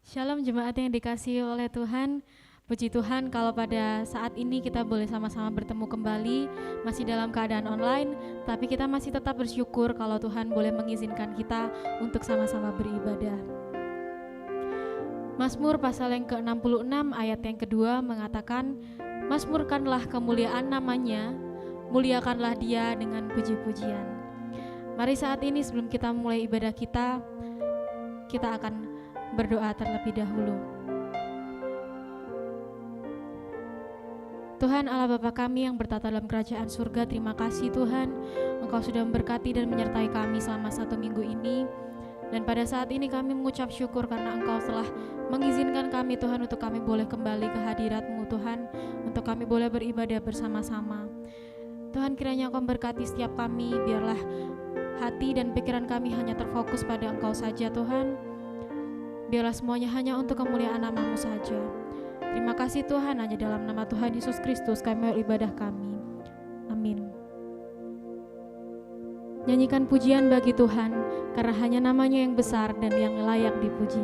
Shalom jemaat yang dikasihi oleh Tuhan. Puji Tuhan kalau pada saat ini kita boleh sama-sama bertemu kembali, masih dalam keadaan online, tapi kita masih tetap bersyukur kalau Tuhan boleh mengizinkan kita untuk sama-sama beribadah. Mazmur pasal yang ke-66 ayat yang kedua mengatakan, "Mazmurkanlah kemuliaan namanya, muliakanlah dia dengan puji-pujian." Mari saat ini sebelum kita mulai ibadah kita akan berdoa terlebih dahulu. Tuhan Allah Bapa kami yang bertata dalam kerajaan surga, terima kasih Tuhan, Engkau sudah memberkati dan menyertai kami selama 1 minggu ini. Dan pada saat ini kami mengucap syukur karena Engkau telah mengizinkan kami Tuhan untuk kami boleh kembali ke hadirat-Mu Tuhan, untuk kami boleh beribadah bersama-sama. Tuhan kiranya Engkau memberkati setiap kami, biarlah hati dan pikiran kami hanya terfokus pada Engkau saja Tuhan. Biarlah semuanya hanya untuk kemuliaan nama-Mu saja. Terima kasih Tuhan, hanya dalam nama Tuhan Yesus Kristus kami beribadah kami. Amin. Nyanyikan pujian bagi Tuhan, karena hanya namanya yang besar dan yang layak dipuji.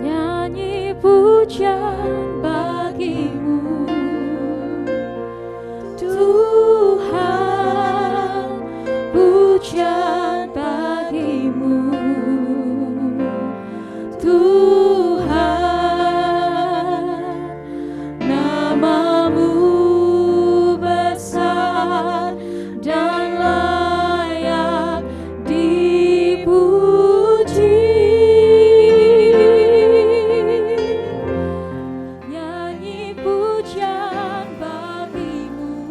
Nyanyi pujian bagimu Tuhan, pujian bagimu Tuhan, nama-Mu besar dan layak dipuji. Nyanyi pujian bagimu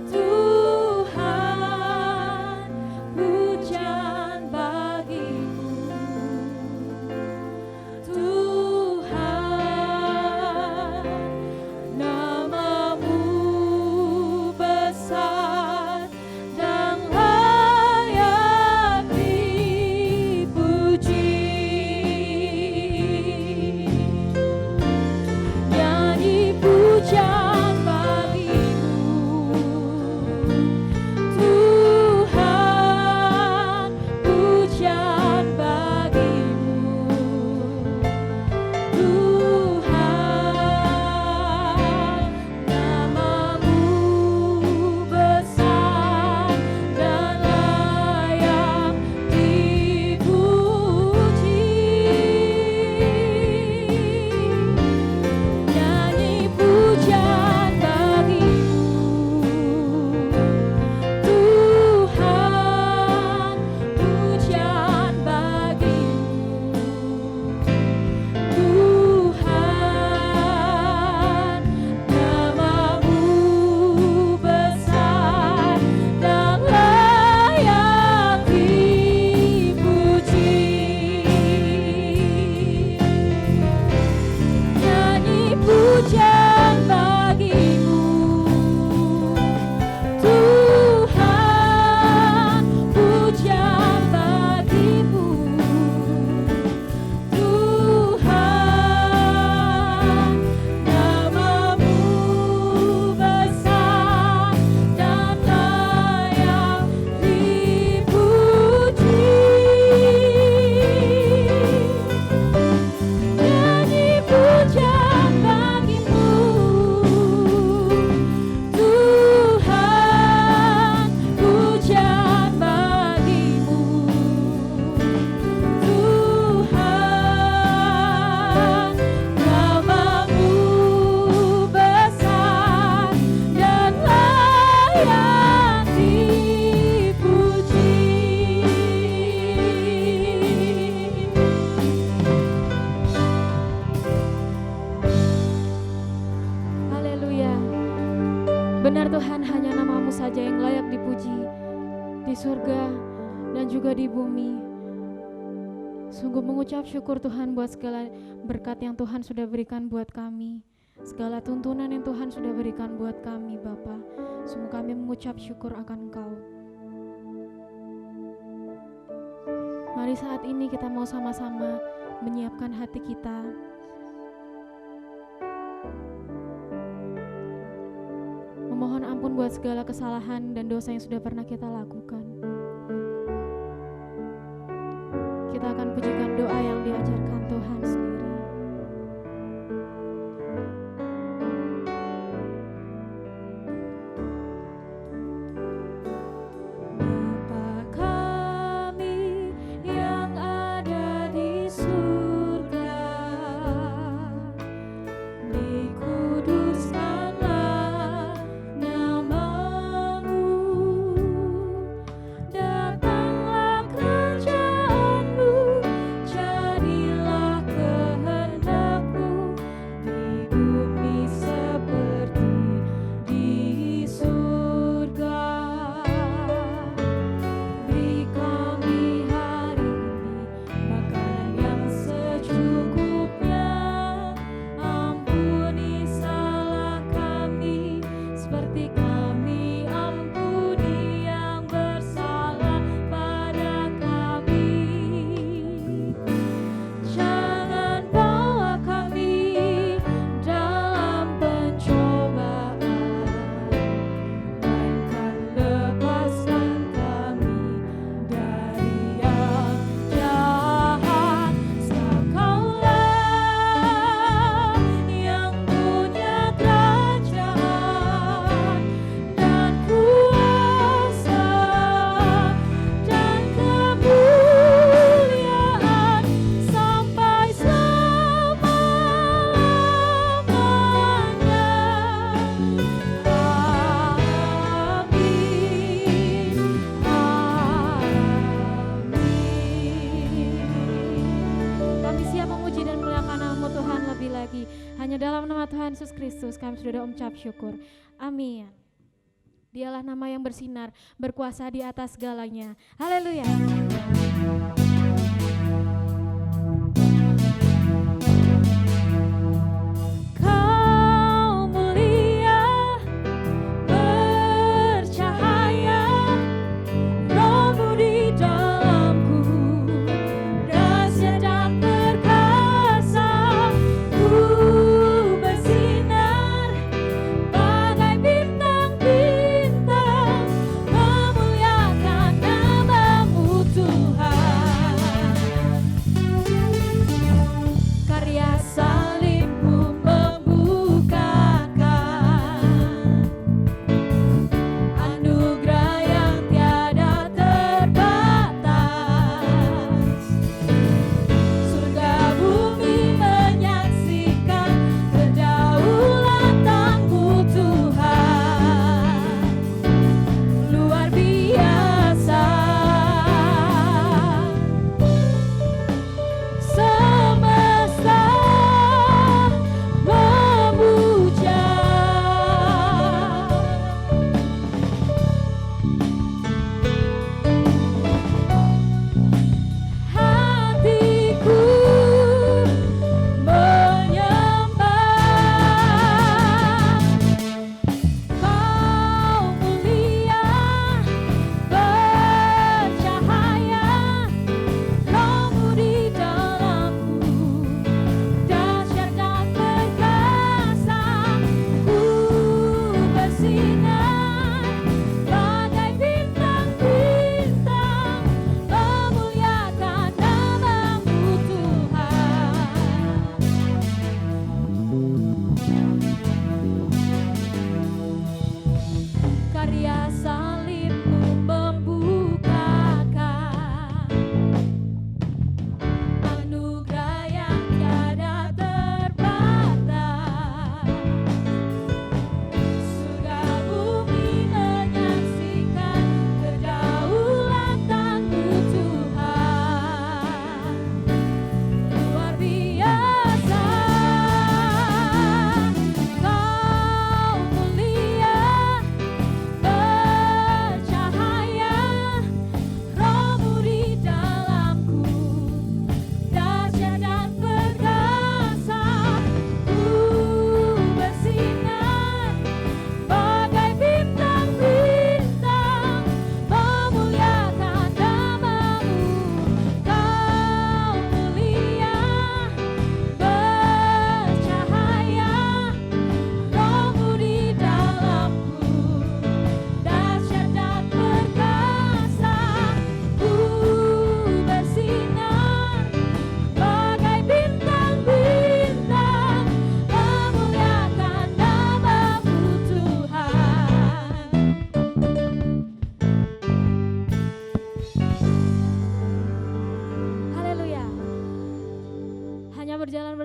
Tuhan, pujian bagimu Tuhan, nama-Mu besar dan layak dipuji. Nyanyi pujian bagimu Tuhan, pujian bagimu Tuhan, nama-Mu besar dan layak dipuji. Nyanyi pujian bagimu Tuhan, pujian bagimu Tuhan, nama-Mu besar dan layak dipuji. Nyanyi pujian bagimu Tuhan, pujian bagimu Tuhan, nama-Mu besar dan layak dipuji. Nyanyi pujian bagimu Tuhan, pujian bagimu Tuhan, nama-Mu besar dan layak dipuji. Haleluya. Benar Tuhan, hanya nama-Mu saja yang layak dipuji di surga dan juga di bumi. Sungguh mengucap syukur Tuhan buat segala berkat yang Tuhan sudah berikan buat kami, segala tuntunan yang Tuhan sudah berikan buat kami Bapa. Sungguh kami mengucap syukur akan Engkau. Mari saat ini kita mau sama-sama menyiapkan hati kita ampun buat segala kesalahan dan dosa yang sudah pernah kita lakukan. Kita akan pujikan doa yang diajarkan Tuhan sendiri. Yesus Kristus kami sudah mengucap syukur. Amin. Dialah nama yang bersinar, berkuasa di atas segalanya. Haleluya. Memuliakan namamu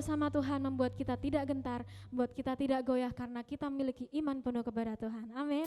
bersama Tuhan membuat kita tidak gentar, membuat kita tidak goyah karena kita memiliki iman penuh kepada Tuhan. Amin.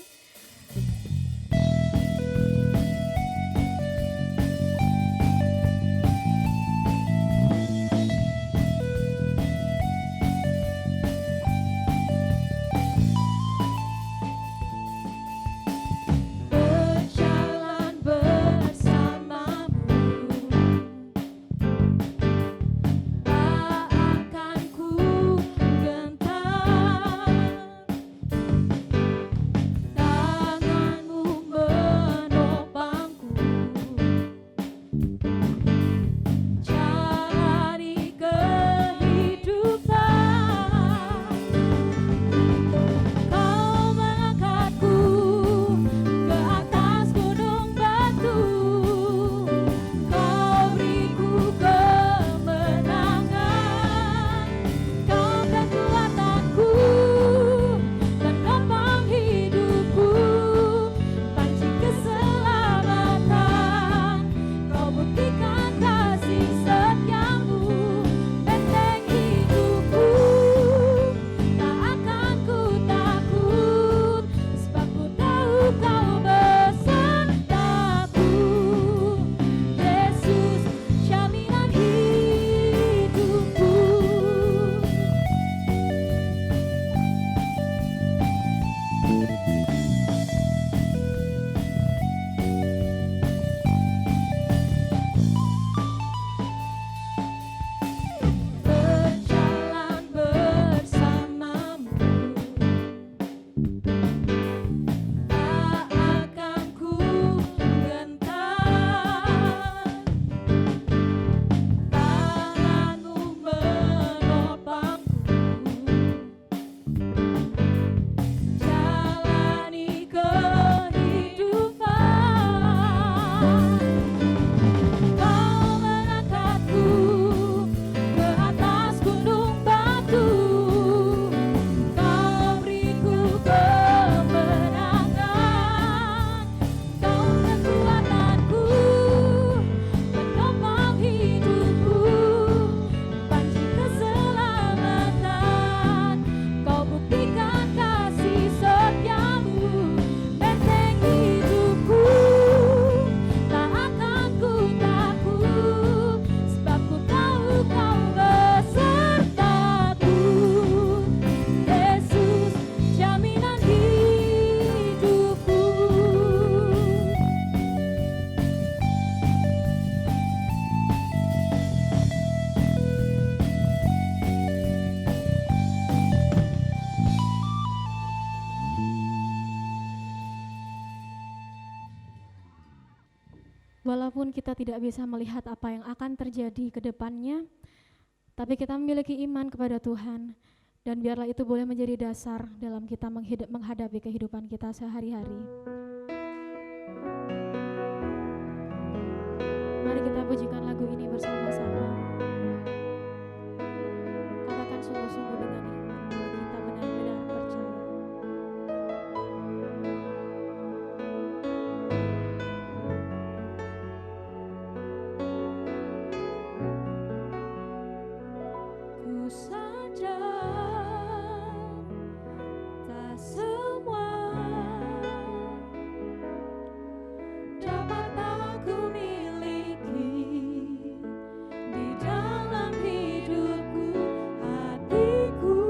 Walaupun kita tidak bisa melihat apa yang akan terjadi ke depannya, tapi kita memiliki iman kepada Tuhan, dan biarlah itu boleh menjadi dasar dalam kita menghadapi kehidupan kita sehari-hari. Mari kita pujikan lagu ini bersama-sama. Katakan sungguh-sungguh dengan iman bahwa kita benar-benar percaya. Ku sadar tak semua dapat aku miliki di dalam hidupku, hatiku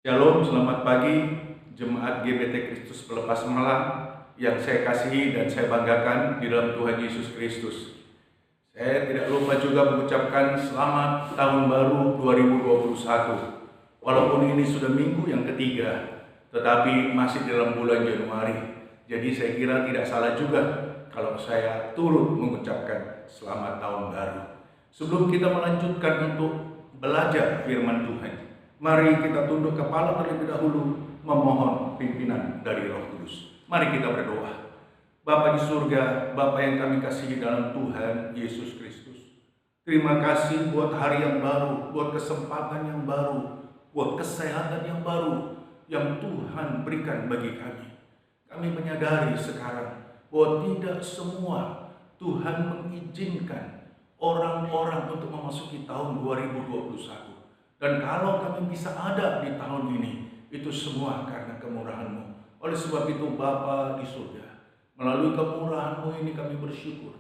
Shalom, selamat pagi Jemaat GBT Kristus Pelepas Malam yang saya kasihi dan saya banggakan di dalam Tuhan Yesus Kristus. Saya tidak lupa juga mengucapkan selamat tahun baru 2021. Walaupun ini sudah minggu yang ketiga, tetapi masih dalam bulan Januari. Jadi saya kira tidak salah juga kalau saya turut mengucapkan selamat tahun baru. Sebelum kita melanjutkan untuk belajar firman Tuhan, mari kita tunduk kepala terlebih dahulu memohon pimpinan dari Roh Kudus. Mari kita berdoa. Bapa di surga, Bapa yang kami kasihi dalam Tuhan Yesus Kristus. Terima kasih buat hari yang baru, buat kesempatan yang baru, buat kesehatan yang baru yang Tuhan berikan bagi kami. Kami menyadari sekarang bahwa tidak semua Tuhan mengizinkan orang-orang untuk memasuki tahun 2021. Dan kalau kami bisa ada di tahun ini, itu semua karena kemurahan-Mu. Oleh sebab itu Bapa di surga, melalui kemurahan-Mu ini kami bersyukur.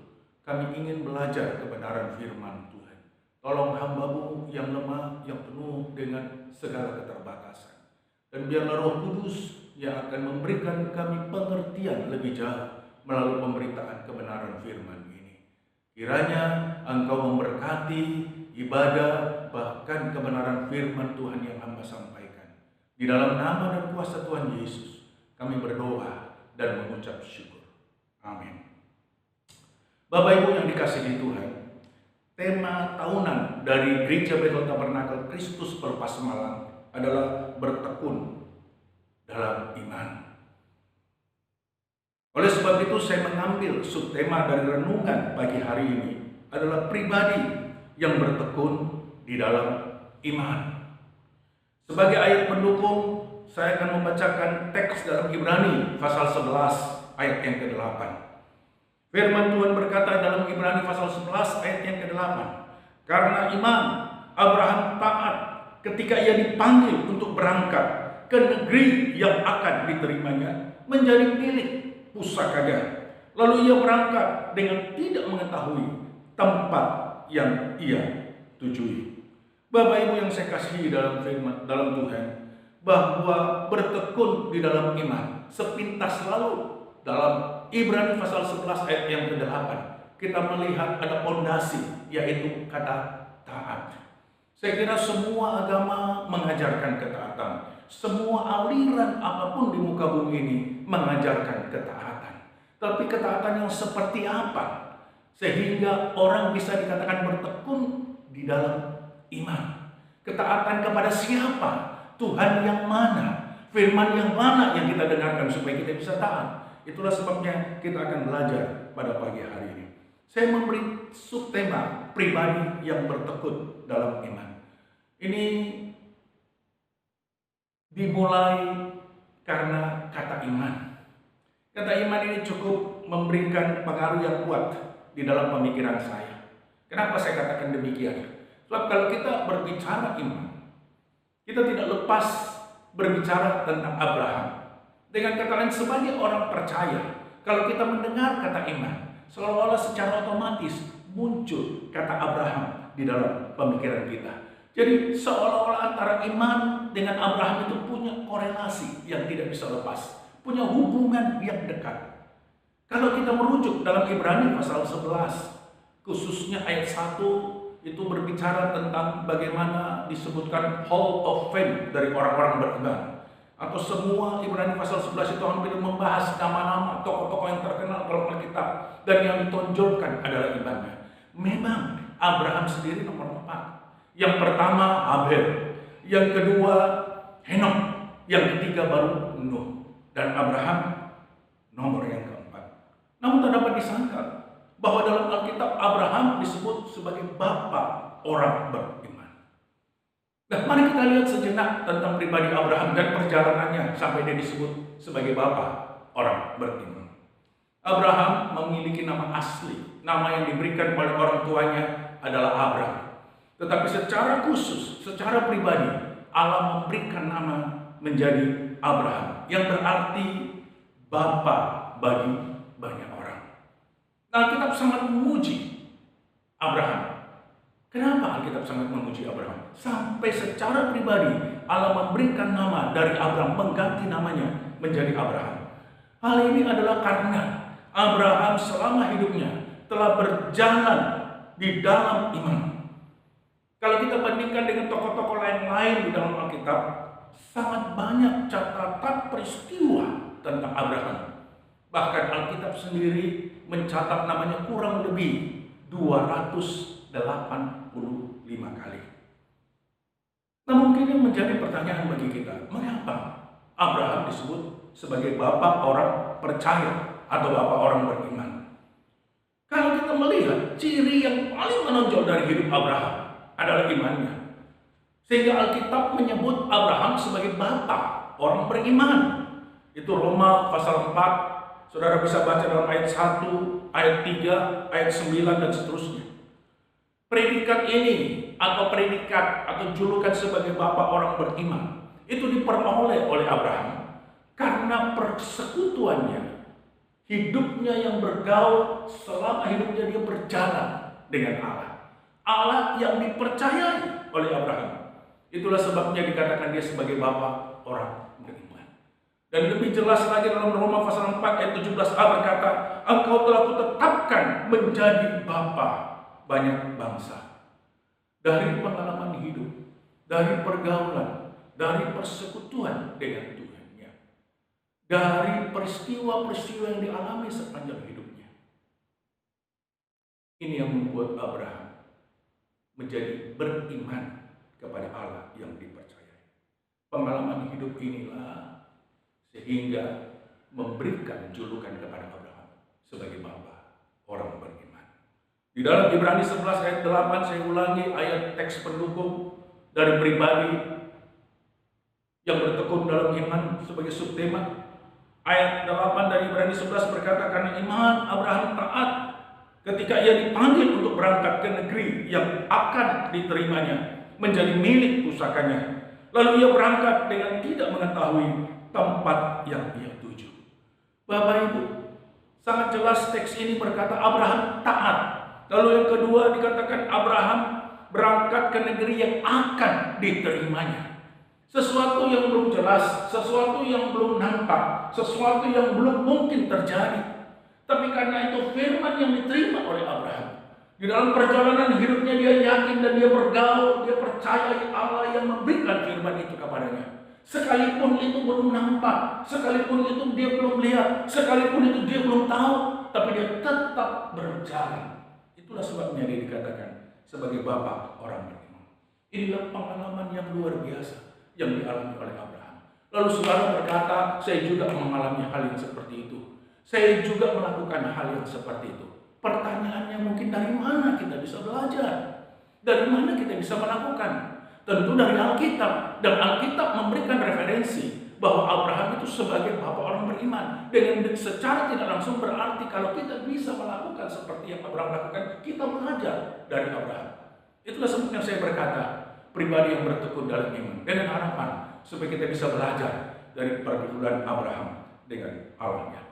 Kami ingin belajar kebenaran firman Tuhan. Tolong hamba-Mu yang lemah, yang penuh dengan segala keterbatasan. Dan biarlah Roh Kudus yang akan memberikan kami pengertian lebih jauh melalui pemberitaan kebenaran firman ini. Kiranya Engkau memberkati ibadah, bahkan kebenaran firman Tuhan yang hamba sampaikan. Di dalam nama dan kuasa Tuhan Yesus, kami berdoa dan mengucap syukur. Amin. Bapak Ibu yang dikasihi Tuhan, tema tahunan dari Gereja Bethel Tabernakel Kristus Pelepas Malam adalah bertekun dalam iman. Oleh sebab itu saya mengambil subtema dari renungan pagi hari ini adalah pribadi yang bertekun di dalam iman. Sebagai ayat pendukung, saya akan membacakan teks dalam Ibrani pasal 11 ayat yang ke-8. Firman Tuhan berkata dalam Ibrani pasal 11 ayat yang ke-8, karena iman Abraham taat ketika ia dipanggil untuk berangkat ke negeri yang akan diterimanya menjadi milik pusakanya. Lalu ia berangkat dengan tidak mengetahui tempat yang ia tujui. Bapak Ibu yang saya kasihi dalam firman, dalam Tuhan, bahwa bertekun di dalam iman sepintas lalu dalam Ibrani pasal 11 ayat yang ke-8 kita melihat ada pondasi, yaitu kata taat. Saya kira semua agama mengajarkan ketaatan. Semua aliran apapun di muka bumi ini mengajarkan ketaatan. Tapi ketaatan yang seperti apa sehingga orang bisa dikatakan bertekun di dalam iman? Ketaatan kepada siapa? Tuhan yang mana? Firman yang mana yang kita dengarkan supaya kita bisa taat? Itulah sebabnya kita akan belajar pada pagi hari ini. Saya memberi subtema pribadi yang bertekun dalam iman. Ini dimulai karena kata iman. Kata iman ini cukup memberikan pengaruh yang kuat di dalam pemikiran saya. Kenapa saya katakan demikian? Sebab kalau kita berbicara iman, kita tidak lepas berbicara tentang Abraham. Dengan kata lain, sebagai orang percaya, kalau kita mendengar kata iman, seolah-olah secara otomatis muncul kata Abraham di dalam pemikiran kita. Jadi seolah-olah antara iman dengan Abraham itu punya korelasi yang tidak bisa lepas, punya hubungan yang dekat. Kalau kita merujuk dalam Ibrani pasal 11, khususnya ayat 1, itu berbicara tentang bagaimana disebutkan hall of fame dari orang-orang beriman. Atau semua Ibrani pasal 11 itu hampir membahas nama-nama tokoh-tokoh yang terkenal dalam Alkitab, dan yang ditonjolkan adalah imannya. Memang Abraham sendiri nomor 4. Yang pertama Abel, yang kedua Henok, yang ketiga baru Nuh, dan Abraham nomor yang keempat. Namun tak dapat disangka bahwa dalam Alkitab Abraham disebut sebagai bapa orang beriman. Nah, mari kita lihat sejenak tentang pribadi Abraham dan perjalanannya sampai dia disebut sebagai bapa orang beriman. Abraham memiliki nama asli, nama yang diberikan oleh orang tuanya adalah Abraham. Tetapi secara khusus, secara pribadi, Allah memberikan nama menjadi Abraham, yang berarti bapa bagi banyak orang. Alkitab sangat memuji Abraham. Kenapa Alkitab sangat memuji Abraham? Sampai secara pribadi Allah memberikan nama dari Abraham, mengganti namanya menjadi Abraham. Hal ini adalah karena Abraham selama hidupnya telah berjalan di dalam iman. Kalau kita bandingkan dengan tokoh-tokoh lain-lain di dalam Alkitab, sangat banyak catatan peristiwa tentang Abraham. Bahkan Alkitab sendiri mencatat namanya kurang lebih 285 kali. Nah, mungkin yang menjadi pertanyaan bagi kita, mengapa Abraham disebut sebagai bapak orang percaya atau bapak orang beriman? Kalau kita melihat ciri yang paling menonjol dari hidup Abraham adalah imannya. Sehingga Alkitab menyebut Abraham sebagai bapak orang beriman. Itu Roma pasal 4. Saudara bisa baca dalam ayat 1, ayat 3, ayat 9 dan seterusnya. Predikat ini atau predikat atau julukan sebagai bapak orang beriman itu diperoleh oleh Abraham karena persekutuannya, hidupnya yang bergaul selama hidupnya dia berjalan dengan Allah. Allah yang dipercayai oleh Abraham. Itulah sebabnya dikatakan dia sebagai bapak orang beriman. Dan lebih jelas lagi dalam Roma pasal 4 ayat 17a berkata, engkau telah kutetapkan menjadi bapa banyak bangsa. Dari pengalaman hidup, dari pergaulan, dari persekutuan dengan Tuhannya, dari peristiwa-peristiwa yang dialami sepanjang hidupnya. Ini yang membuat Abraham menjadi beriman kepada Allah yang dipercayai. Pengalaman hidup inilah sehingga memberikan julukan kepada Abraham sebagai bapa orang beriman. Di dalam Ibrani 11 ayat 8, saya ulangi ayat teks pendukung dari pribadi yang bertekun dalam iman sebagai subtema. Ayat 8 dari Ibrani 11 berkata, karena iman Abraham taat ketika ia dipanggil untuk berangkat ke negeri yang akan diterimanya menjadi milik pusakanya. Lalu ia berangkat dengan tidak mengetahui tempat yang ia tuju. Bapak Ibu, sangat jelas teks ini berkata Abraham taat. Lalu yang kedua dikatakan Abraham berangkat ke negeri yang akan diterimanya. Sesuatu yang belum jelas, sesuatu yang belum nampak, sesuatu yang belum mungkin terjadi. Tapi karena itu firman yang diterima oleh Abraham. Di dalam perjalanan hidupnya dia yakin dan dia bergaul, dia percaya Allah yang memberikan firman itu kepadanya. Sekalipun itu belum nampak, sekalipun itu dia belum lihat, sekalipun itu dia belum tahu, tapi dia tetap berjalan. Itulah sebabnya dia dikatakan sebagai bapak orang beriman. Inilah pengalaman yang luar biasa yang dialami oleh Abraham. Lalu saudara berkata, saya juga mengalami hal yang seperti itu. Saya juga melakukan hal yang seperti itu. Pertanyaannya mungkin dari mana kita bisa belajar? Dari mana kita bisa melakukan? Tentu dari Alkitab. Dan Alkitab memberikan referensi bahwa Abraham itu sebagai bapak orang beriman. Dengan secara tidak langsung berarti kalau kita bisa melakukan seperti yang Abraham lakukan, kita belajar dari Abraham. Itulah sebabnya saya berkata, pribadi yang bertekun dalam iman dengan harapan supaya kita bisa belajar dari pergaulan Abraham dengan Allahnya.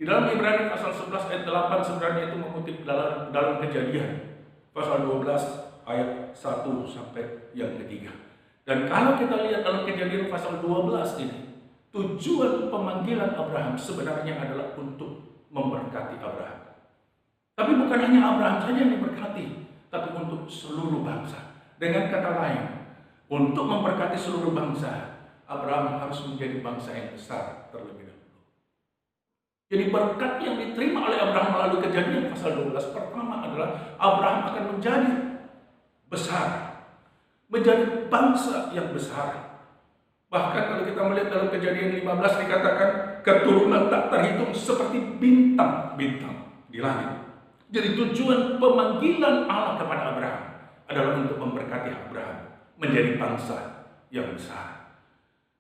Di dalam Ibrani pasal 11 ayat 8 sebenarnya itu mengutip dalam Kejadian pasal 12 ayat 1 sampai yang ketiga. Dan kalau kita lihat dalam Kejadian pasal 12 ini, tujuan pemanggilan Abraham sebenarnya adalah untuk memberkati Abraham. Tapi bukan hanya Abraham saja yang diberkati, tapi untuk seluruh bangsa. Dengan kata lain, untuk memberkati seluruh bangsa, Abraham harus menjadi bangsa yang besar terlebih dahulu. Jadi berkat yang diterima oleh Abraham melalui Kejadian pasal 12 pertama adalah Abraham akan menjadi besar, menjadi bangsa yang besar. Bahkan kalau kita melihat dalam Kejadian 15 dikatakan keturunan tak terhitung seperti bintang-bintang di langit. Jadi tujuan pemanggilan Allah kepada Abraham adalah untuk memberkati Abraham menjadi bangsa yang besar.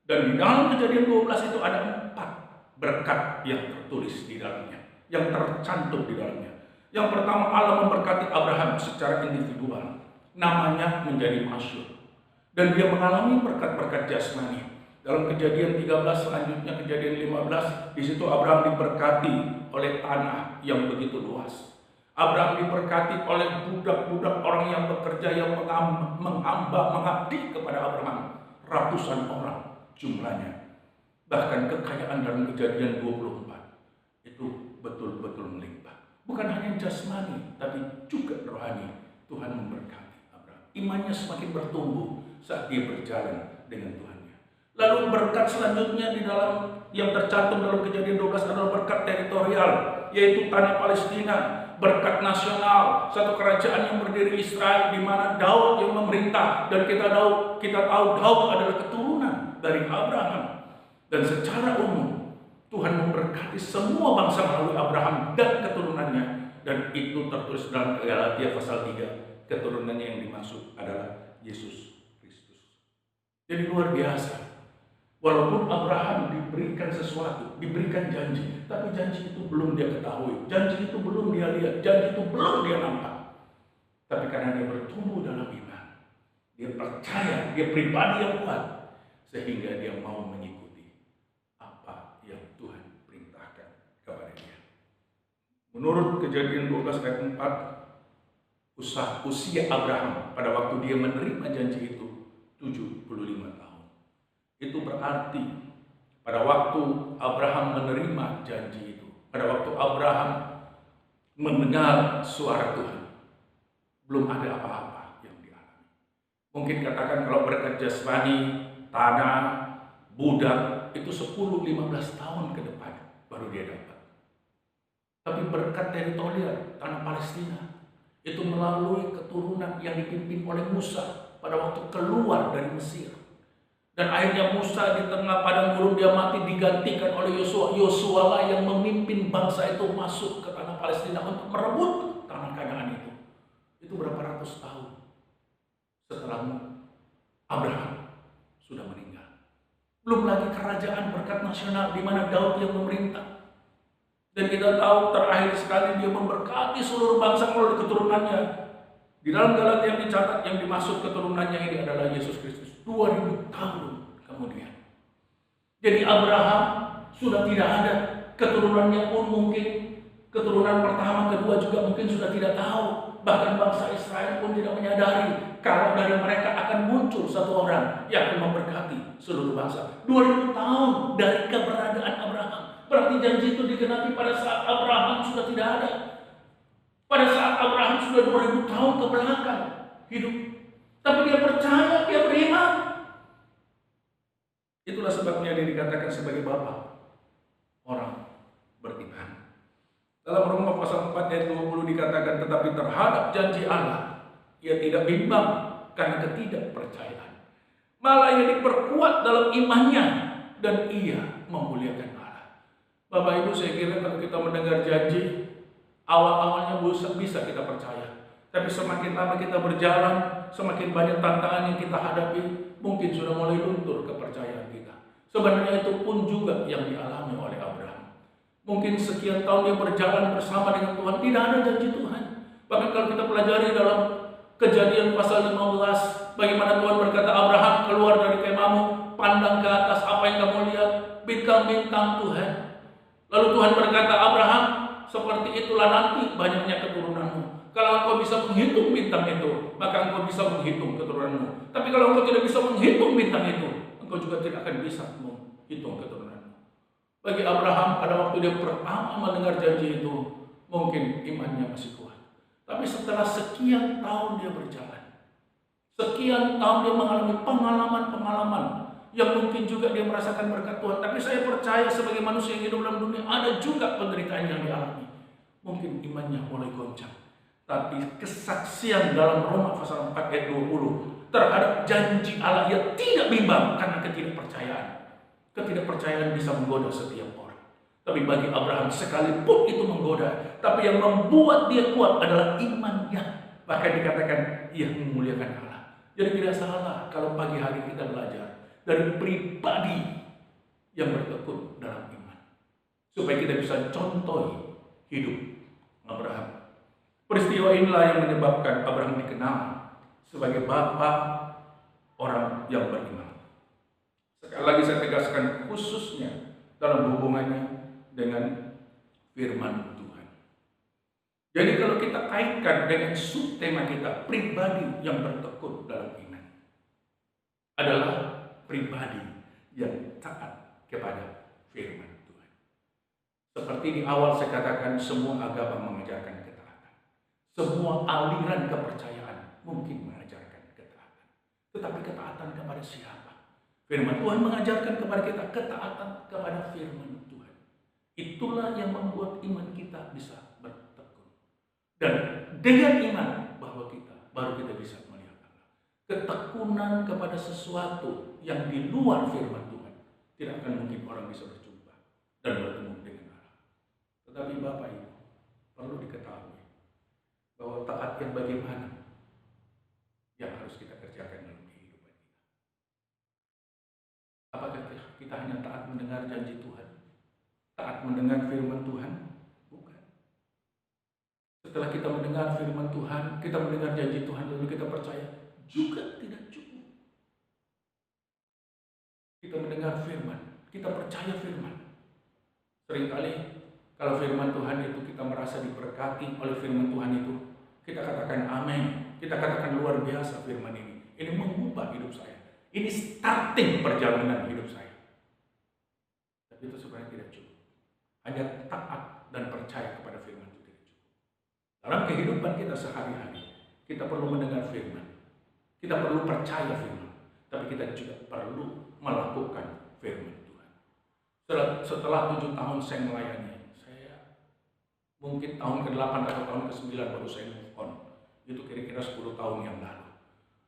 Dan di dalam Kejadian 12 itu ada 4 berkat yang tertulis di dalamnya, yang tercantum di dalamnya. Yang pertama, Allah memberkati Abraham secara individual, namanya menjadi masyhur. Dan dia mengalami berkat-berkat jasmani. Dalam Kejadian 13 selanjutnya Kejadian 15, di situ Abraham diberkati oleh tanah yang begitu luas. Abraham diberkati oleh budak-budak orang yang bekerja, yang menghamba, mengabdi kepada Abraham. Ratusan orang jumlahnya. Bahkan kekayaan dalam Kejadian 24 itu betul-betul melimpah. Bukan hanya jasmani, tapi juga rohani. Tuhan memberkati Abraham. Imannya semakin bertumbuh saat dia berjalan dengan Tuhannya. Lalu berkat selanjutnya di dalam yang tercantum dalam Kejadian 12 adalah berkat teritorial, yaitu tanah Palestina. Berkat nasional, satu kerajaan yang berdiri Israel, di mana Daud yang memerintah, dan kita tahu Daud adalah keturunan dari Abraham. Dan secara umum Tuhan memberkati semua bangsa melalui Abraham dan keturunannya, dan itu tertulis dalam Galatia pasal 3. Keturunannya yang dimaksud adalah Yesus Kristus. Jadi luar biasa. Walaupun Abraham diberikan sesuatu, diberikan janji, tapi janji itu belum dia ketahui, janji itu belum dia lihat, janji itu belum dia nampak. Tapi karena dia bertumbuh dalam iman, dia percaya, dia pribadi yang kuat, sehingga dia mau mengikuti apa yang Tuhan perintahkan kepada dia. Menurut Kejadian 12 ayat 4, usia Abraham pada waktu dia menerima janji itu 75 tahun. Itu berarti pada waktu Abraham menerima janji itu, pada waktu Abraham mendengar suara Tuhan, belum ada apa-apa yang dialami. Mungkin katakan kalau berkat jasmani, tanah, budak, itu 10-15 tahun ke depan baru dia dapat. Tapi berkat teritorial, tanah Palestina, itu melalui keturunan yang dipimpin oleh Musa pada waktu keluar dari Mesir. Dan akhirnya Musa di tengah padang gurun dia mati, digantikan oleh Yosua. Yosua lah yang memimpin bangsa itu masuk ke tanah Palestina untuk merebut tanah Kanaan itu. Itu berapa ratus tahun setelah Abraham sudah meninggal. Belum lagi kerajaan berkat nasional di mana Daud yang memerintah. Dan kita tahu terakhir sekali dia memberkati seluruh bangsa melalui keturunannya. Di dalam Galatia yang dicatat yang dimaksud keturunannya ini adalah Yesus Kristus. 2000 tahun kemudian. Jadi Abraham sudah tidak ada, keturunannya pun mungkin keturunan pertama, kedua juga mungkin sudah tidak tahu. Bahkan bangsa Israel pun tidak menyadari kalau dari mereka akan muncul satu orang yang akan memberkati seluruh bangsa. 2000 tahun dari keberadaan Abraham. Berarti janji itu digenapi pada saat Abraham sudah tidak ada. Pada saat Abraham sudah 2000 tahun ke belakang hidup. Tapi dia percaya, dia beriman. Itulah sebabnya dia dikatakan sebagai bapa orang beriman. Dalam Roma pasal 4 ayat 20 dikatakan, tetapi terhadap janji Allah ia tidak bimbang karena ketidakpercayaan. Malah ia diperkuat dalam imannya dan ia memuliakan Allah. Bapak Ibu, saya kira kalau kita mendengar janji, awal-awalnya bisa kita percaya. Tapi semakin lama kita berjalan, semakin banyak tantangan yang kita hadapi, mungkin sudah mulai luntur kepercayaan kita. Sebenarnya itu pun juga yang dialami oleh Abraham. Mungkin sekian tahun dia berjalan bersama dengan Tuhan, tidak ada janji Tuhan. Bahkan kalau kita pelajari dalam Kejadian pasal 15, bagaimana Tuhan berkata, Abraham keluar dari kemahmu, pandang ke atas, apa yang kamu lihat? Bintang-bintang Tuhan. Lalu Tuhan berkata, Abraham, seperti itulah nanti banyaknya keturunanmu. Kalau engkau bisa menghitung bintang itu, maka engkau bisa menghitung keturunanmu. Tapi kalau engkau tidak bisa menghitung bintang itu, engkau juga tidak akan bisa menghitung keturunanmu. Bagi Abraham pada waktu dia pertama mendengar janji itu, mungkin imannya masih kuat. Tapi setelah sekian tahun dia berjalan, sekian tahun dia mengalami pengalaman-pengalaman yang mungkin juga dia merasakan berkat Tuhan. Tapi saya percaya sebagai manusia yang hidup dalam dunia, ada juga penderitaan yang dialami. Mungkin imannya mulai goncang. Tapi kesaksian dalam Roma pasal 4 ayat 20 terhadap janji Allah, ia tidak bimbang karena ketidakpercayaan. Ketidakpercayaan bisa menggoda setiap orang. Tapi bagi Abraham sekalipun itu menggoda, tapi yang membuat dia kuat adalah imannya. Bahkan dikatakan ia memuliakan Allah. Jadi tidak salah kalau pagi hari kita belajar dari pribadi yang bertekun dalam iman, supaya kita bisa contoh hidup Abraham. Peristiwa inilah yang menyebabkan Abraham dikenal sebagai bapa orang yang beriman. Sekali lagi saya tegaskan, khususnya dalam hubungannya dengan firman Tuhan. Jadi kalau kita kaitkan dengan subtema kita, pribadi yang bertekun dalam iman. Adalah pribadi yang taat kepada firman Tuhan. Seperti di awal saya katakan, semua agama mengajarkan ketaatan. Semua aliran kepercayaan mungkin mengajarkan ketaatan. Tetapi ketaatan kepada siapa? Firman Tuhan mengajarkan kepada kita ketaatan kepada firman Tuhan. Itulah yang membuat iman kita bisa bertekun. Dan dengan iman baru kita bisa melihat Allah. Ketekunan kepada sesuatu yang di luar firman Tuhan tidak akan mungkin orang bisa berjumpa dan bertemu dengan Allah. Tetapi Bapak Ibu, perlu diketahui bahwa taat yang bagaimana yang harus kita kerjakan dalam kehidupan kita. Apakah kita hanya taat mendengar janji Tuhan? Taat mendengar firman Tuhan? Bukan. Setelah kita mendengar firman Tuhan, kita mendengar janji Tuhan, lalu kita percaya, juga tidak cukup. Kita mendengar firman, kita percaya firman. Seringkali kalau firman Tuhan itu kita merasa diberkati oleh firman Tuhan itu, kita katakan amin, kita katakan luar biasa firman ini. Ini mengubah hidup saya. Ini starting perjalanan hidup saya. Tapi itu sebenarnya tidak cukup. Hanya taat dan percaya kepada firman itu tidak cukup. Dalam kehidupan kita sehari-hari, kita perlu mendengar firman. Kita perlu percaya firman. Tapi kita juga perlu melakukan firman Tuhan. Setelah 7 tahun saya melayani, saya mungkin tahun ke-8 atau tahun ke-9 baru saya move on. Itu kira-kira 10 tahun yang lalu.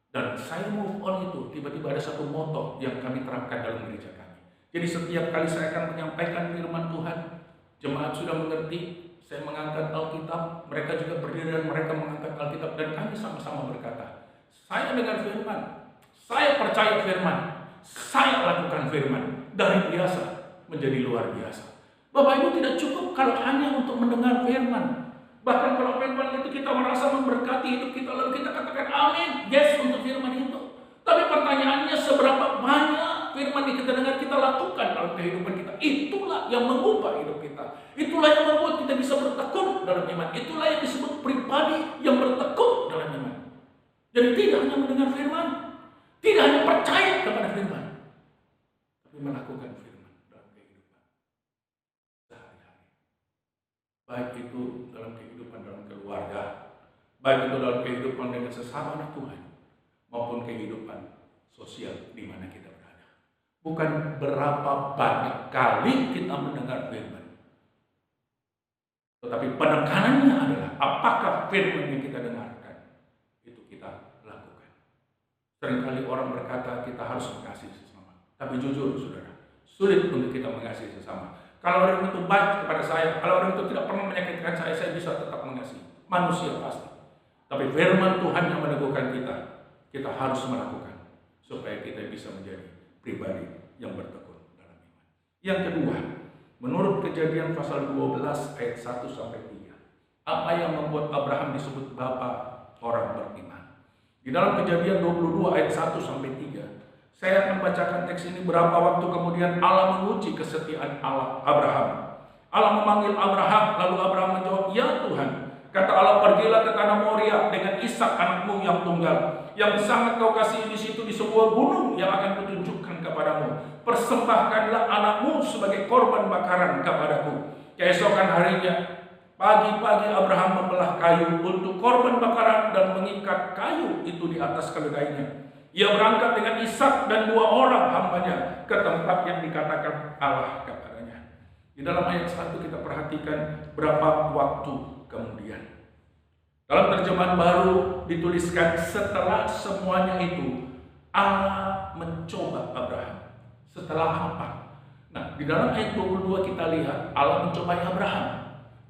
Dan saya move on itu, tiba-tiba ada satu moto yang kami terapkan dalam gereja kami. Jadi setiap kali saya akan menyampaikan firman Tuhan, jemaat sudah mengerti, saya mengangkat Alkitab, mereka juga berdiri dan mereka mengangkat Alkitab, dan kami sama-sama berkata, saya dengar firman, saya percaya firman, saya lakukan firman, dari biasa menjadi luar biasa. Bapak Ibu, tidak cukup kalau hanya untuk mendengar firman. Bahkan kalau firman itu kita merasa memberkati hidup kita, lalu kita katakan amin, yes untuk firman itu. Tapi pertanyaannya, seberapa banyak firman yang kita dengar kita lakukan dalam kehidupan kita? Itulah yang mengubah hidup kita. Itulah yang membuat kita bisa bertekun dalam iman. Itulah yang disebut pribadi yang bertekun dalam iman. Jadi tidak hanya mendengar firman, tidak hanya percaya kepada firman, tapi melakukan firman dalam kehidupan sehari-hari. Baik itu dalam kehidupan dalam keluarga, baik itu dalam kehidupan dengan sesama anak Tuhan, maupun kehidupan sosial di mana kita berada. Bukan berapa banyak kali kita mendengar firman, tetapi penekanannya adalah apakah firman yang kita dengarkan itu kita lakukan. Seringkali orang berkata kita harus mengasihi sesama, tapi jujur saudara, sulit untuk kita mengasihi sesama. Kalau orang itu baik kepada saya, kalau orang itu tidak pernah menyakitkan saya bisa tetap mengasihi. Manusia pasti. Tapi firman Tuhan yang meneguhkan kita harus melakukan supaya kita bisa menjadi pribadi yang bertekun dalam iman. Yang kedua, menurut Kejadian pasal 12 ayat 1 sampai 3, apa yang membuat Abraham disebut bapa orang beriman? Di dalam Kejadian 22 ayat 1 sampai 3, saya akan bacakan teks ini. Berapa waktu kemudian Allah menguji kesetiaan Abraham. Allah memanggil Abraham, lalu Abraham menjawab, "Ya Tuhan." Kata Allah, "Pergilah ke tanah Moria dengan Ishak anakmu yang tunggal, yang sangat kau kasihi di situ, di sebuah gunung yang akan kutunjukkan kepadamu. Persembahkanlah anakmu sebagai korban bakaran kepadaku." Keesokan harinya, pagi-pagi Abraham membelah kayu untuk korban bakaran dan mengikat kayu itu di atas keledainya. Ia berangkat dengan Ishak dan 2 orang hambanya ke tempat yang dikatakan Allah kepadanya. Di dalam ayat 1 kita perhatikan berapa waktu kemudian. Dalam terjemahan baru dituliskan setelah semuanya itu Allah mencoba Abraham. Setelah apa? Nah, di dalam ayat 22 kita lihat Allah mencobai Abraham.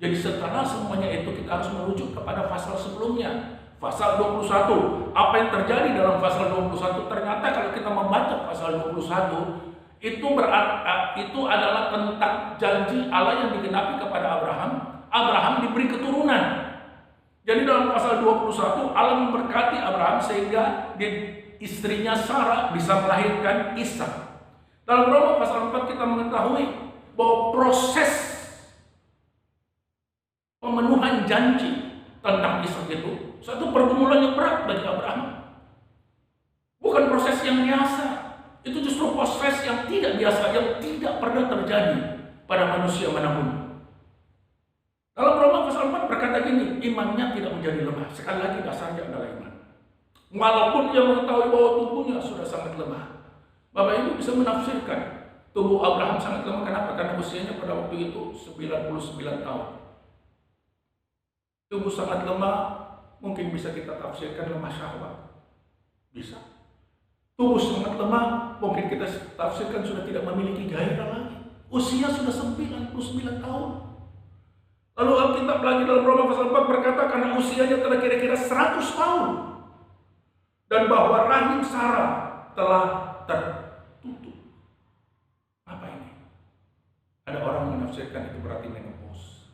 Jadi setelah semuanya itu kita harus merujuk kepada pasal sebelumnya. Pasal 21, apa yang terjadi dalam pasal 21? Ternyata kalau kita membaca pasal 21, itu adalah tentang janji Allah yang digenapi kepada Abraham. Abraham diberi keturunan. Jadi dalam pasal 21, Allah memberkati Abraham sehingga istrinya Sarah bisa melahirkan Ishak. Dalam Roma pasal 4 kita mengetahui bahwa proses pemenuhan janji tentang Ishak itu satu pergumulan yang berat bagi Abraham. Bukan proses yang biasa. Itu justru proses yang tidak biasa, yang tidak pernah terjadi pada manusia manapun. Dalam Roma pasal 4 berkata gini, imannya tidak menjadi lemah. Sekali lagi dasarnya adalah iman. Walaupun dia mengetahui bahwa tubuhnya sudah sangat lemah. Bapak Ibu bisa menafsirkan tubuh Abraham sangat lemah. Kenapa? Karena usianya pada waktu itu 99 tahun. Tubuh sangat lemah, mungkin bisa kita tafsirkan lemah syahwat. Bisa. Tubuh sangat lemah, mungkin kita tafsirkan sudah tidak memiliki gairah lagi. Usia sudah 99 tahun. Lalu Alkitab lagi dalam Roma pasal 4 berkata karena usianya telah kira-kira 100 tahun. Dan bahwa rahim Sarah telah tertutup. Apa ini? Ada orang menafsirkan itu berarti menopause.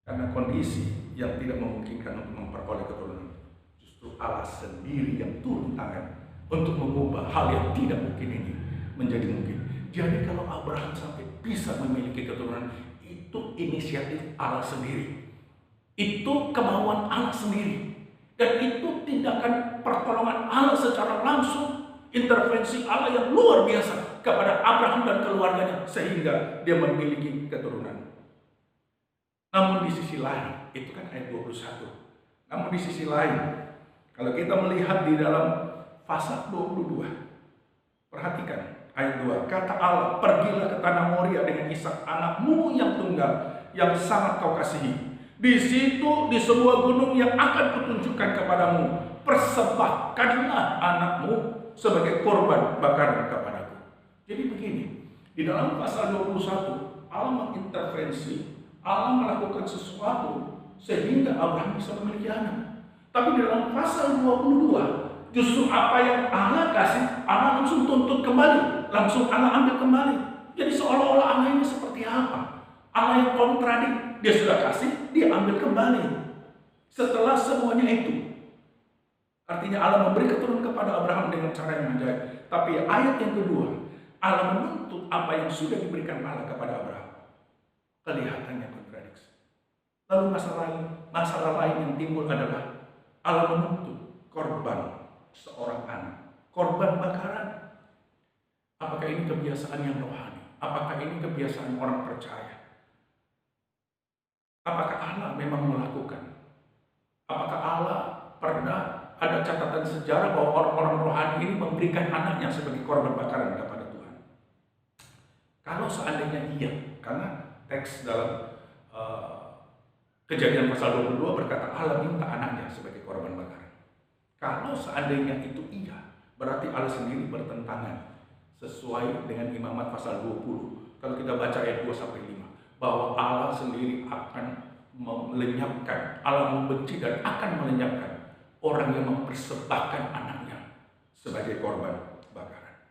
Karena kondisi yang tidak memungkinkan untuk memperoleh keturunan. Justru Allah sendiri yang turun tangan untuk mengubah hal yang tidak mungkin ini menjadi mungkin. Jadi kalau Abraham sampai bisa memiliki keturunan, itu inisiatif Allah sendiri. Itu kemauan Allah sendiri. Dan itu tindakan pertolongan Allah secara langsung, intervensi Allah yang luar biasa kepada Abraham dan keluarganya sehingga dia memiliki keturunan. Namun di sisi lain, itu kan ayat 21. Namun di sisi lain, kalau kita melihat di dalam pasal 22, perhatikan ayat 2. Kata Allah, pergilah ke tanah Moria dengan Ishak anakmu yang tunggal, yang sangat kau kasihi. Di situ, di sebuah gunung yang akan kutunjukkan kepadamu, persembahkanlah anakmu sebagai korban bakaran kepadaku. Jadi begini, di dalam pasal 21, Allah mengintervensi, Allah melakukan sesuatu sehingga Abraham bisa memiliki anak. Tapi di dalam pasal 22, justru apa yang Allah kasih, Allah langsung tuntut kembali, langsung Allah ambil kembali. Jadi seolah-olah Allah ini seperti apa? Allah yang kontradik, dia sudah kasih, dia ambil kembali. Setelah semuanya itu, artinya Allah memberi keturunan kepada Abraham dengan cara yang ajaib. Tapi ayat yang kedua, Allah menuntut apa yang sudah diberikan Allah kepada Abraham. Kelihatannya kontradiksi. Lalu masalah lain yang timbul adalah Allah menuntut korban seorang anak, korban bakaran. Apakah ini kebiasaan yang rohani? Apakah ini kebiasaan orang percaya? Apakah Allah memang melakukan? Apakah Allah pernah ada catatan sejarah bahwa orang-orang rohani ini memberikan anaknya sebagai korban bakaran kepada Tuhan? Kalau seandainya iya, karena teks dalam Kejadian pasal 22 berkata Allah minta anaknya sebagai korban bakaran. Kalau seandainya itu iya, berarti Allah sendiri bertentangan sesuai dengan Imamat pasal 20. Kalau kita baca ayat 2-5, bahwa Allah sendiri akan melenyapkan, Allah membenci dan akan melenyapkan orang yang mempersembahkan anaknya sebagai korban bakaran.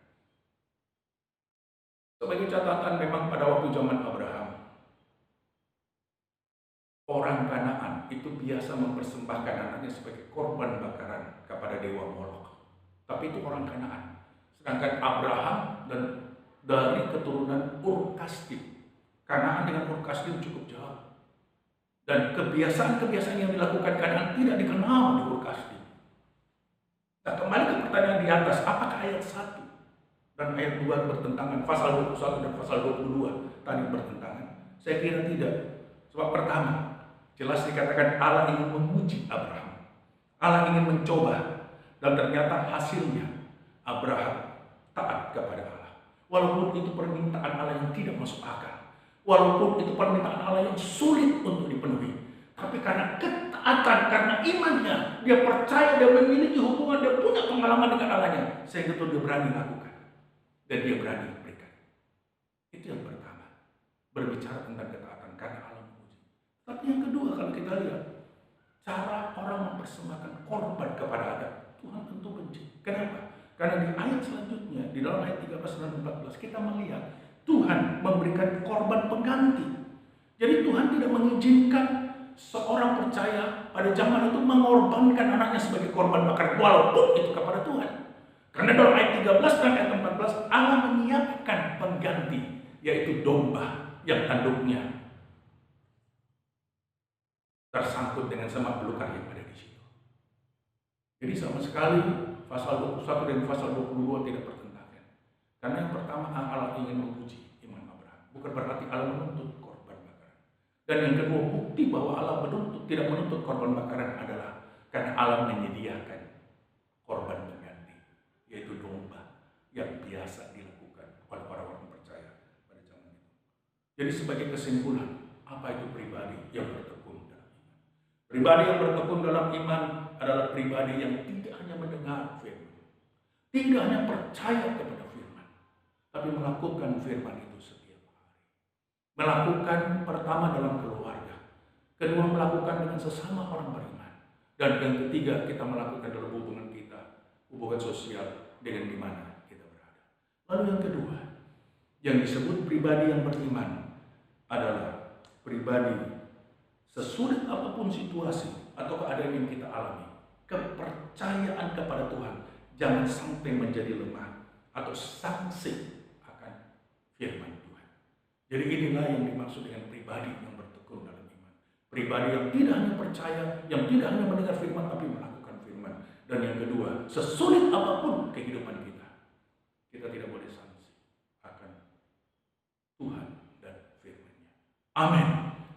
Sebagai catatan, memang pada waktu zaman Abraham, orang Kanaan itu biasa mempersembahkan anaknya sebagai korban bakaran kepada dewa Molok. Tapi itu orang Kanaan. Sedangkan Abraham dan dari keturunan Ur-Kasdim. Kanaan dengan Ur-Kasdim cukup jauh. Dan kebiasaan-kebiasaan yang dilakukan Kanaan tidak dikenal di Ur-Kasdim. Nah, kembali ke pertanyaan di atas, apakah ayat 1 dan ayat 2 bertentangan? Pasal 21 dan pasal 22 tadi bertentangan? Saya kira tidak. Sebab pertama, jelas dikatakan Allah ingin menguji Abraham. Allah ingin mencoba. Dan ternyata hasilnya Abraham taat kepada Allah. Walaupun itu permintaan Allah yang tidak masuk akal. Walaupun itu permintaan Allah yang sulit untuk dipenuhi. Tapi karena ketaatan, karena imannya, dia percaya, dia memiliki hubungan, dia punya pengalaman dengan Allahnya. Sehingga itu dia berani lakukan. Dan dia berani berikan. Itu yang pertama. Berbicara tentang ketaatan karena Allah. Tapi yang kedua, kalau kita lihat cara orang mempersembahkan korban kepada Adam, Tuhan tentu benci. Kenapa? Karena di ayat selanjutnya, di dalam ayat 13 dan 14, kita melihat Tuhan memberikan korban pengganti. Jadi Tuhan tidak mengizinkan seorang percaya pada zaman itu mengorbankan anaknya sebagai korban bakaran, walaupun itu kepada Tuhan. Karena dalam ayat 13 dan ayat 14, Allah menyiapkan pengganti, yaitu domba yang tanduknya tersangkut dengan semak belukar yang ada di situ. Jadi sama sekali pasal 21 dan pasal 22 tidak bertentangan. Karena yang pertama Allah ingin menguji iman Abraham, bukan berarti Allah menuntut korban bakaran. Dan yang kedua, bukti bahwa Allah tidak menuntut korban bakaran adalah karena Allah menyediakan korban pengganti, yaitu domba yang biasa dilakukan oleh orang-orang percaya pada zaman itu. Jadi sebagai kesimpulan, apa itu pribadi yang bertekun dalam iman? Pribadi yang bertekun dalam iman adalah pribadi yang tidak hanya mendengar firman, tidak hanya percaya kepada firman, tapi melakukan firman itu setiap hari. Melakukan pertama dalam keluarga, kedua melakukan dengan sesama orang beriman, dan yang ketiga kita melakukan dalam hubungan kita, hubungan sosial dengan di mana kita berada. Lalu yang kedua, yang disebut pribadi yang beriman adalah pribadi sesulit apapun situasi atau keadaan yang kita alami, kepercayaan kepada Tuhan jangan sampai menjadi lemah atau sanksi akan firman Tuhan. Jadi inilah yang dimaksud dengan pribadi yang bertekun dalam iman. Pribadi yang tidak hanya percaya, yang tidak hanya mendengar firman tapi melakukan firman. Dan yang kedua, sesulit apapun kehidupan kita, kita tidak boleh sanksi akan Tuhan dan firman-Nya. Amin.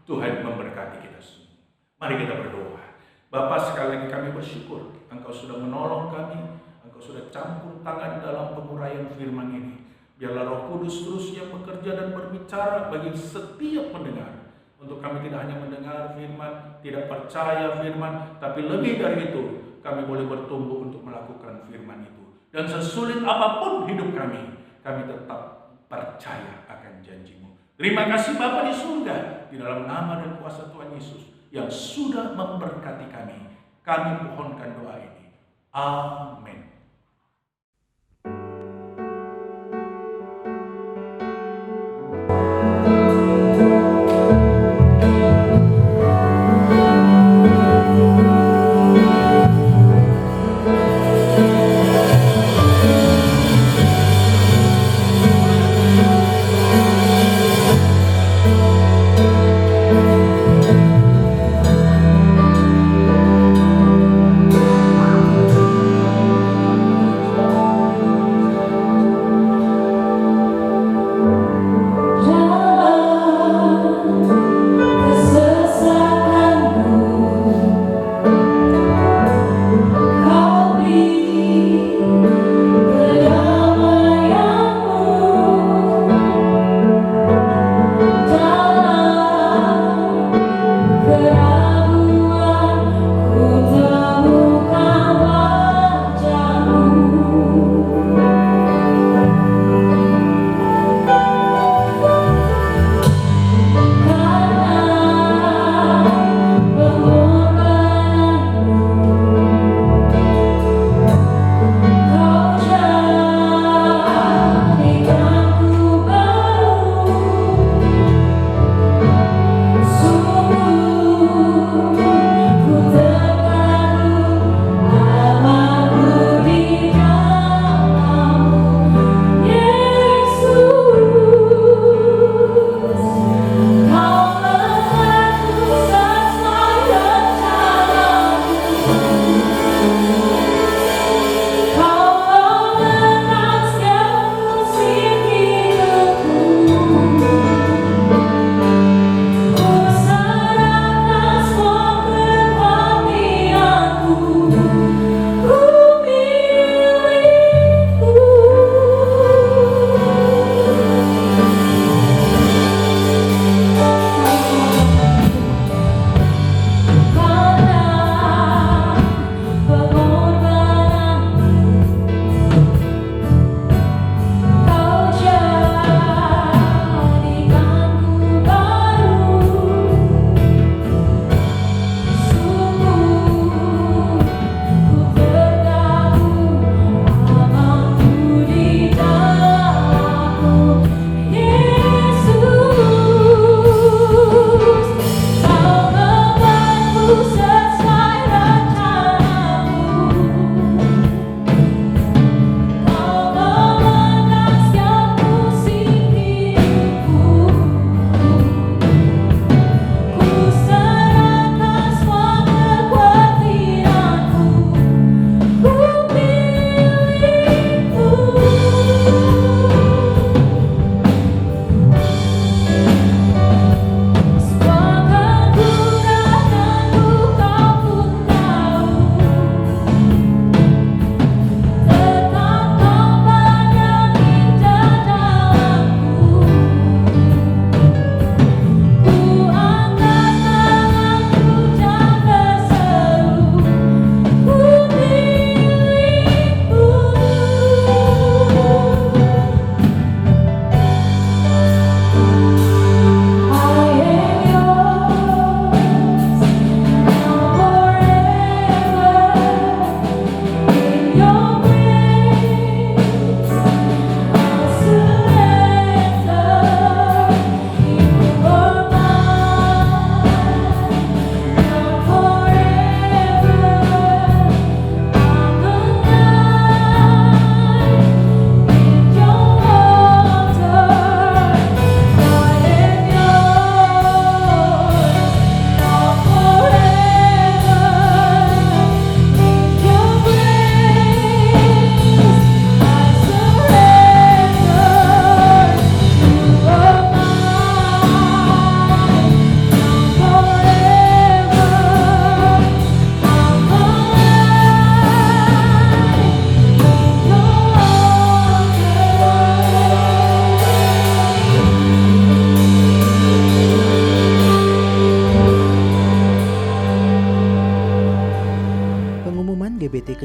Tuhan memberkati kita semua. Mari kita berdoa. Bapa, sekali lagi kami bersyukur Engkau sudah menolong kami, Engkau sudah campur tangan dalam penguraian firman ini. Biarlah Roh Kudus terus yang bekerja dan berbicara bagi setiap pendengar. Untuk kami tidak hanya mendengar firman, tidak percaya firman, tapi lebih dari itu, kami boleh bertumbuh untuk melakukan firman itu. Dan sesulit apapun hidup kami tetap percaya akan janji-Mu. Terima kasih Bapa di surga, di dalam nama dan kuasa Tuhan Yesus yang sudah memberkati kami. Kami mohonkan doa ini. Amin.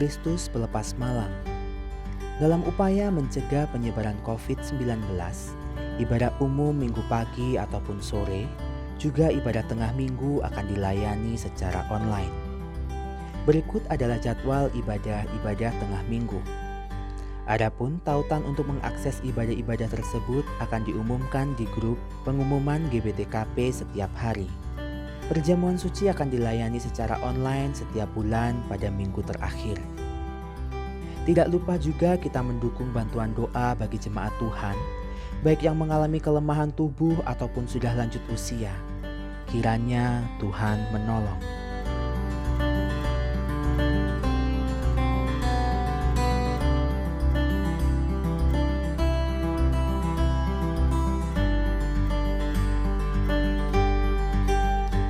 Kristus Pelepas Malam. Dalam upaya mencegah penyebaran COVID-19, ibadah umum minggu pagi ataupun sore, juga ibadah tengah minggu akan dilayani secara online. Berikut adalah jadwal ibadah-ibadah tengah minggu. Adapun tautan untuk mengakses ibadah-ibadah tersebut akan diumumkan di grup pengumuman GBTKP setiap hari. Perjamuan suci akan dilayani secara online setiap bulan pada minggu terakhir. Tidak lupa juga kita mendukung bantuan doa bagi jemaat Tuhan, baik yang mengalami kelemahan tubuh ataupun sudah lanjut usia. Kiranya Tuhan menolong.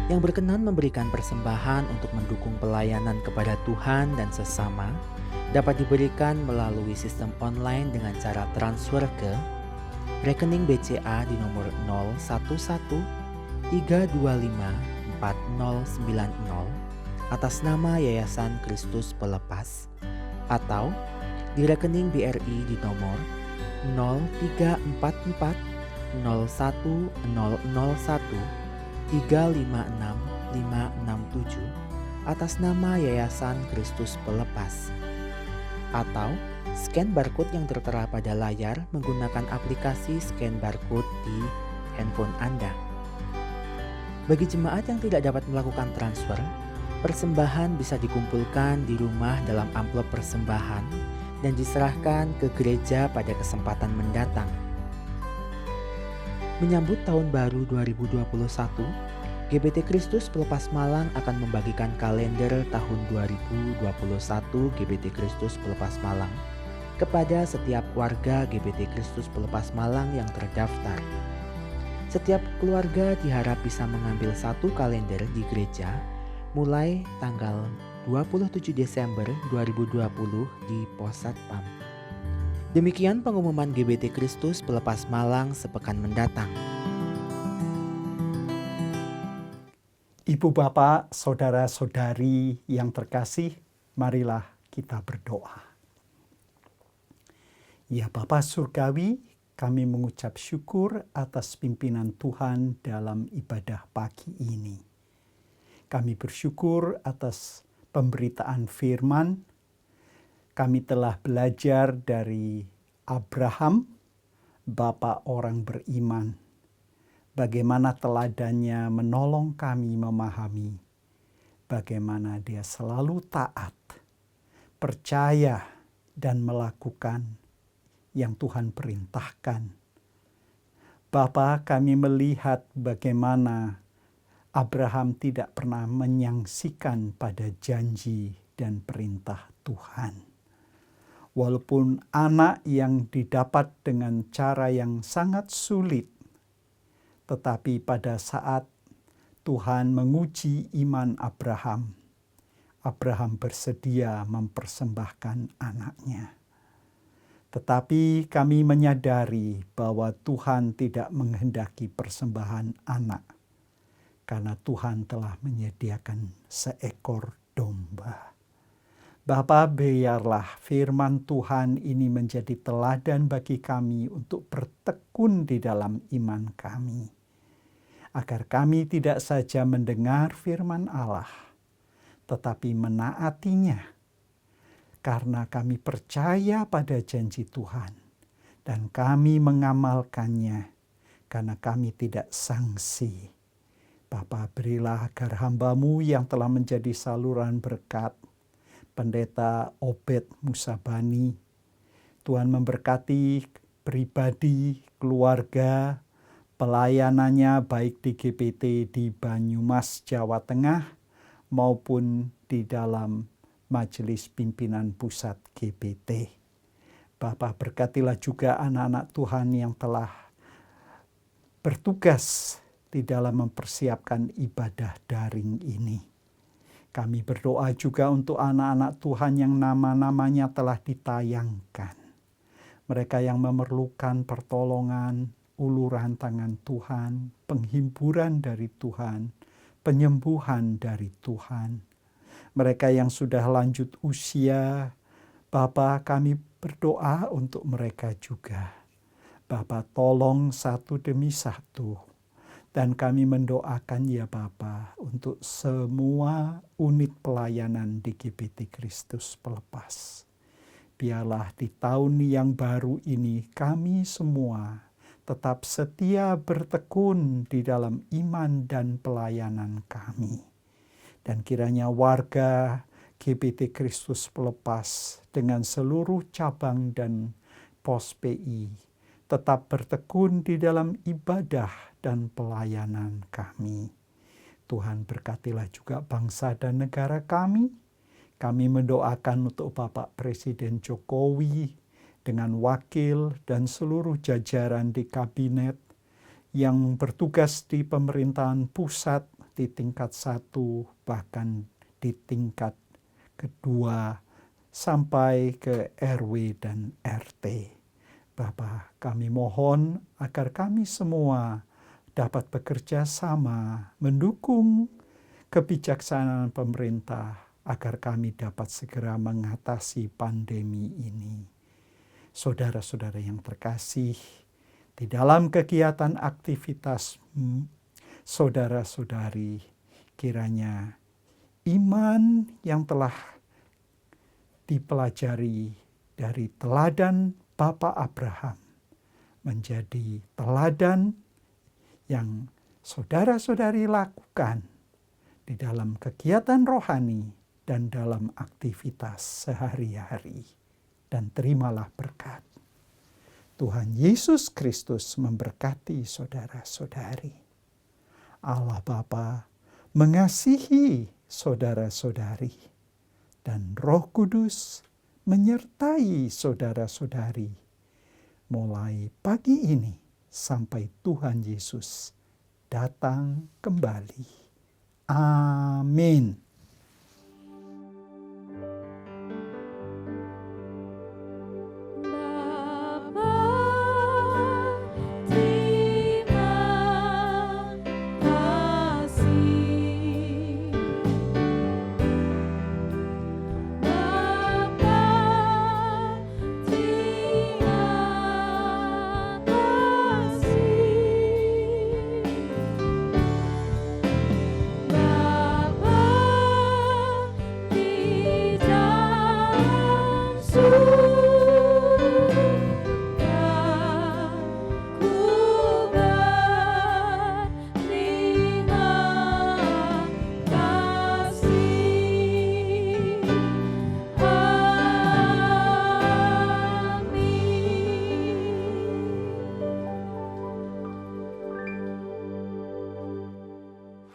Yang berkenan memberikan persembahan untuk mendukung pelayanan kepada Tuhan dan sesama dapat diberikan melalui sistem online dengan cara transfer ke rekening BCA di nomor 0113254090 atas nama Yayasan Kristus Pelepas, atau di rekening BRI di nomor 0344 01001356567 atas nama Yayasan Kristus Pelepas, atau scan barcode yang tertera pada layar menggunakan aplikasi scan barcode di handphone Anda. Bagi jemaat yang tidak dapat melakukan transfer, persembahan bisa dikumpulkan di rumah dalam amplop persembahan dan diserahkan ke gereja pada kesempatan mendatang. Menyambut tahun baru 2021, GBT Kristus Pelepas Malang akan membagikan kalender tahun 2021 GBT Kristus Pelepas Malang kepada setiap warga GBT Kristus Pelepas Malang yang terdaftar. Setiap keluarga diharap bisa mengambil satu kalender di gereja mulai tanggal 27 Desember 2020 di Pos Satpam. Demikian pengumuman GBT Kristus Pelepas Malang sepekan mendatang. Ibu bapak, saudara-saudari yang terkasih, marilah kita berdoa. Ya Bapa Surgawi, kami mengucap syukur atas pimpinan Tuhan dalam ibadah pagi ini. Kami bersyukur atas pemberitaan firman. Kami telah belajar dari Abraham, bapa orang beriman, bagaimana teladannya menolong kami memahami bagaimana dia selalu taat, percaya, dan melakukan yang Tuhan perintahkan. Bapa, kami melihat bagaimana Abraham tidak pernah menyangsikan pada janji dan perintah Tuhan. Walaupun anak yang didapat dengan cara yang sangat sulit, tetapi pada saat Tuhan menguji iman Abraham, Abraham bersedia mempersembahkan anaknya. Tetapi kami menyadari bahwa Tuhan tidak menghendaki persembahan anak, karena Tuhan telah menyediakan seekor domba. Bapa, biarlah firman Tuhan ini menjadi teladan bagi kami untuk bertekun di dalam iman kami, agar kami tidak saja mendengar firman Allah, tetapi menaatinya, karena kami percaya pada janji Tuhan, dan kami mengamalkannya, karena kami tidak sangsi. Bapa, berilah agar hamba-Mu yang telah menjadi saluran berkat, Pendeta Obed Musabani, Tuhan memberkati pribadi, keluarga, pelayanannya baik di GPT di Banyumas, Jawa Tengah, maupun di dalam Majelis Pimpinan Pusat GPT. Bapa, berkatilah juga anak-anak Tuhan yang telah bertugas di dalam mempersiapkan ibadah daring ini. Kami berdoa juga untuk anak-anak Tuhan yang nama-namanya telah ditayangkan. Mereka yang memerlukan pertolongan, uluran tangan Tuhan, penghiburan dari Tuhan, penyembuhan dari Tuhan. Mereka yang sudah lanjut usia, Bapa, kami berdoa untuk mereka juga. Bapa, tolong satu demi satu. Dan kami mendoakan ya Bapa untuk semua unit pelayanan di GBT Kristus Pelepas. Biarlah di tahun yang baru ini kami semua tetap setia bertekun di dalam iman dan pelayanan kami. Dan kiranya warga GBT Kristus Pelepas dengan seluruh cabang dan pos PI tetap bertekun di dalam ibadah dan pelayanan kami. Tuhan berkatilah juga bangsa dan negara kami. Kami mendoakan untuk Bapak Presiden Jokowi dengan wakil dan seluruh jajaran di kabinet yang bertugas di pemerintahan pusat di tingkat 1 bahkan di tingkat kedua sampai ke RW dan RT. Bapa, kami mohon agar kami semua dapat bekerja sama mendukung kebijaksanaan pemerintah agar kami dapat segera mengatasi pandemi ini. Saudara-saudara yang terkasih, di dalam kegiatan aktivitas saudara-saudari, kiranya iman yang telah dipelajari dari teladan Bapak Abraham menjadi teladan yang saudara-saudari lakukan di dalam kegiatan rohani dan dalam aktivitas sehari-hari. Dan terimalah berkat. Tuhan Yesus Kristus memberkati saudara-saudari. Allah Bapa mengasihi saudara-saudari, dan Roh Kudus menyertai saudara-saudari mulai pagi ini sampai Tuhan Yesus datang kembali. Amin.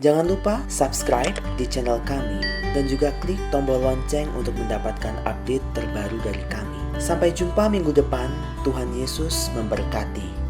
Jangan lupa subscribe di channel kami dan juga klik tombol lonceng untuk mendapatkan update terbaru dari kami. Sampai jumpa minggu depan, Tuhan Yesus memberkati.